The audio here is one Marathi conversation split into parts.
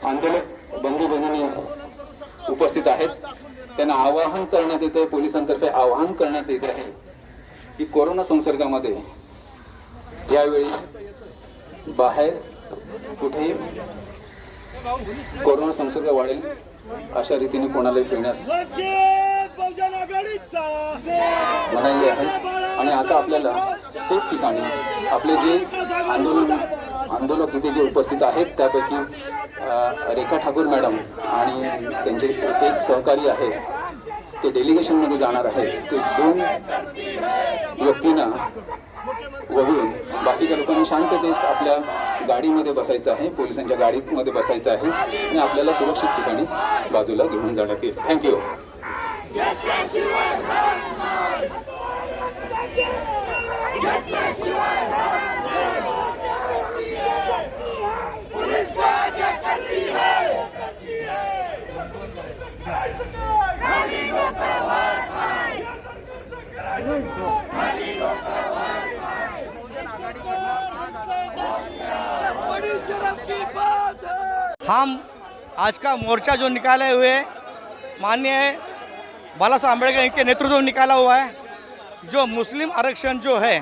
आंदोलक बंधू भगिनी उपस्थित आहेत, त्यांना आवाहन करण्यात येते, पोलिसांतर्फे आवाहन करण्यात येते आहे की कोरोना संसर्गामध्ये यावेळी बाहेर कुठेही कोरोना संसर्ग वाढेल अशा रीतीने कोणालाही फिरण्यास मनाई आहे। आणि आता आपल्याला खूप ठिकाणी आपले जे आंदोलक इथे जे उपस्थित आहेत त्यापैकी रेखा ठाकूर मॅडम आणि त्यांचे एक सहकारी आहेत ते डेलिगेशन मध्ये जाणार आहेत। ते 2 व्यक्तींना वगळून बाकीच्या लोकांनी शांततेत आपल्या गाडीमध्ये बसायचं आहे, पोलिसांच्या गाडीमध्ये बसायचं आहे आणि आपल्याला सुरक्षित ठिकाणी बाजूला घेऊन जाण्यात येईल। थँक्यू। हम आज का मोर्चा जो निकाले हुए माननीय बाला साहब अम्बेडकर के नेतृत्व में निकाला हुआ है, जो मुस्लिम आरक्षण जो है,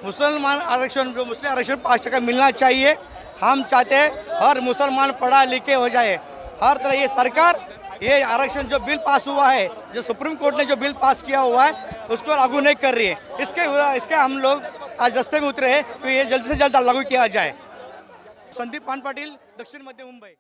मुसलमान आरक्षण जो मुस्लिम आरक्षण 5% मिलना चाहिए। हम चाहते हैं हर मुसलमान पढ़ा लिखे हो जाए, हर तरह ये सरकार ये आरक्षण जो बिल पास हुआ है, जो सुप्रीम कोर्ट ने जो बिल पास किया हुआ है उसको लागू नहीं कर रही है। इसके हम लोग आज रास्ते में उतरे हैं कि ये जल्द से जल्द लागू किया जाए। संदीप पान पाटील, दक्षिण मध्य मुंबई।